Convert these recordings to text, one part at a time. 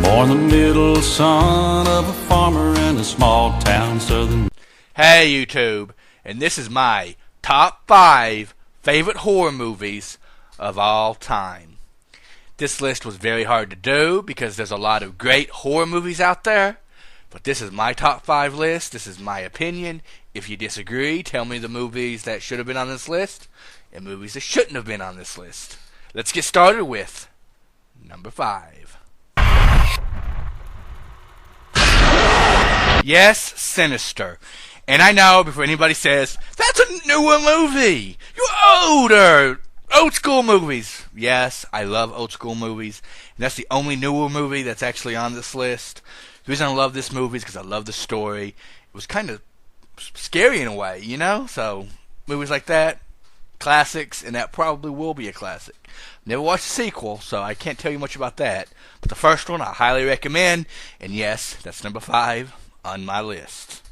Born the middle son of a farmer in a small town southern. Hey YouTube, and this is my top 5 favorite horror movies of all time. This list was very hard to do because there's a lot of great horror movies out there, but this is my top 5 list. This is my opinion. If you disagree, tell me the movies that should have been on this list and movies that shouldn't have been on this list. Let's get started with number 5. Yes, Sinister. And I know before anybody says, that's a newer movie. You're older. Old school movies. Yes, I love old school movies. And that's the only newer movie that's actually on this list. The reason I love this movie is because I love the story. It was kind of scary in a way, you know? So, movies like that, classics, and that probably will be a classic. Never watched the sequel, so I can't tell you much about that. But the first one I highly recommend. And yes, that's number 5 on my list.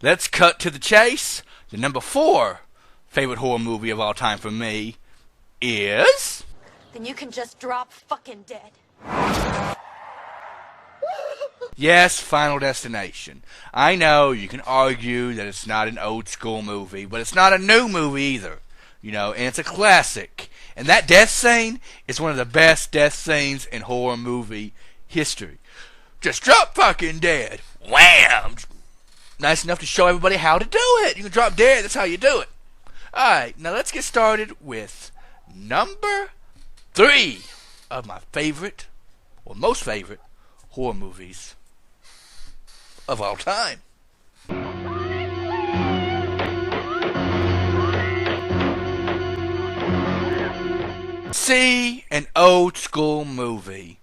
Let's cut to the chase. The number 4 favorite horror movie of all time for me is... Then you can just drop fucking dead. Yes, Final Destination. I know you can argue that it's not an old school movie, but it's not a new movie either. You know, and it's a classic. And that death scene is one of the best death scenes in horror movie history. Just drop fucking dead. Wham! Nice enough to show everybody how to do it. You can drop dead, that's how you do it. Alright, now let's get started with number 3 of my favorite, or most favorite, horror movies of all time. See, an old school movie.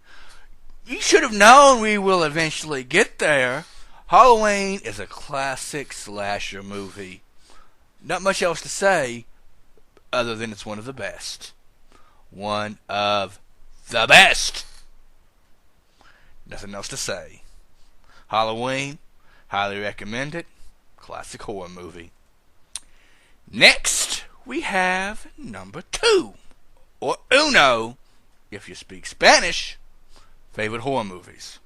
You should have known we will eventually get there. Halloween is a classic slasher movie. Not much else to say other than it's one of the best. One of the best. Nothing else to say. Halloween, highly recommend it. Classic horror movie. Next, we have number 2, or uno, if you speak Spanish, favorite horror movies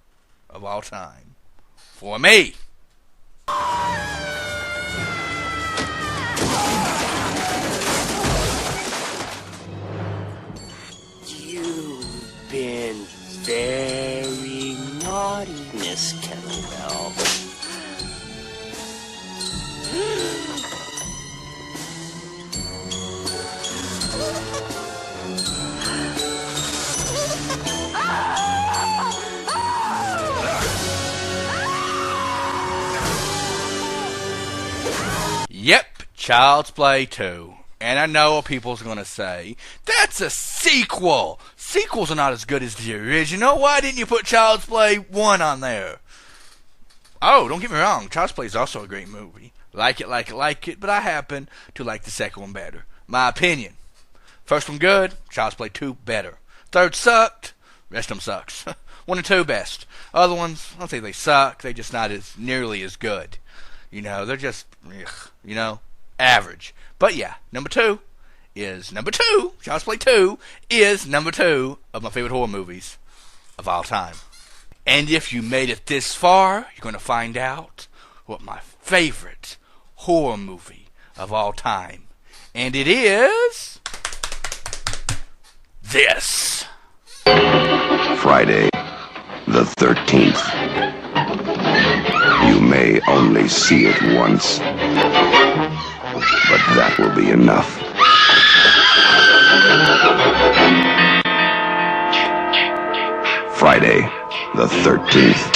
of all time. For me. You've been very naughty, Miss Kettlebell. Yep, Child's Play 2. And I know what people's going to say. That's a sequel. Sequels are not as good as the original. Why didn't you put Child's Play 1 on there? Oh, don't get me wrong. Child's Play is also a great movie. Like it, but I happen to like the second one better. My opinion. First one good, Child's Play 2 better. Third sucked, rest of them sucks. 1 and 2 best. Other ones, I don't say they suck, they're just not as nearly as good. You know, they're just, you know, average. But yeah, number 2 is number 2. Child's Play 2 is number 2 of my favorite horror movies of all time. And if you made it this far, you're going to find out what my favorite horror movie of all time. And it is... this. Friday the 13th. You may only see it once, but that will be enough. Friday the 13th.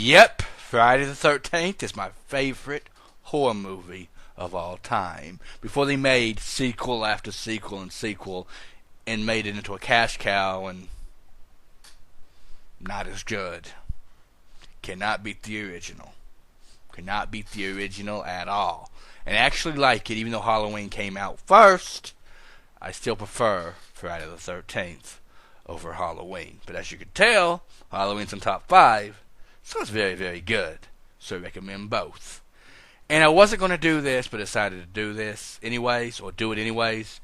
Yep, Friday the 13th is my favorite horror movie of all time. Before they made sequel after sequel and sequel and made it into a cash cow and not as good. Cannot beat the original. Cannot beat the original at all. And I actually like it, even though Halloween came out first. I still prefer Friday the 13th over Halloween. But as you can tell, Halloween's in top 5, so it's very, very good. So I recommend both. And I wasn't going to do this, but decided to do this anyways, or do it anyways.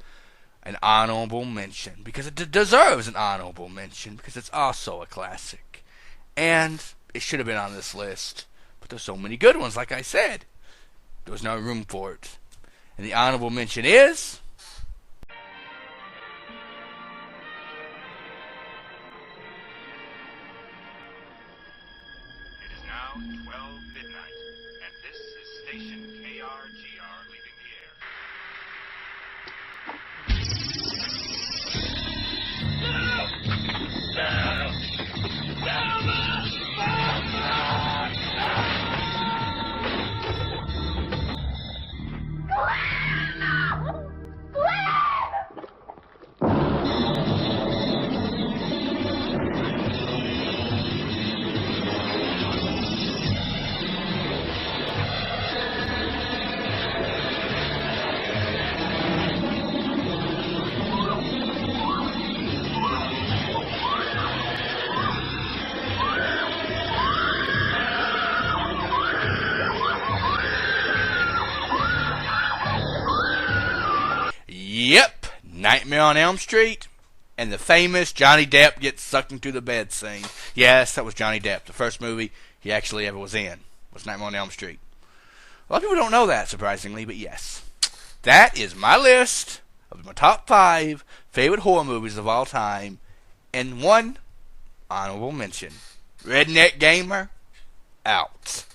an honorable mention because it deserves an honorable mention because it's also a classic. And it should have been on this list. But there's so many good ones, like I said. There was no room for it. And the honorable mention is... It is now 12 midnight, and this is station KRGR leaving the air. Yep, Nightmare on Elm Street, and the famous Johnny Depp gets sucked into the bed scene. Yes, that was Johnny Depp. The first movie he actually ever was in was Nightmare on Elm Street. A lot of people don't know that, surprisingly, but yes. That is my list of my top 5 favorite horror movies of all time, and one honorable mention. Redneck Gamer, out.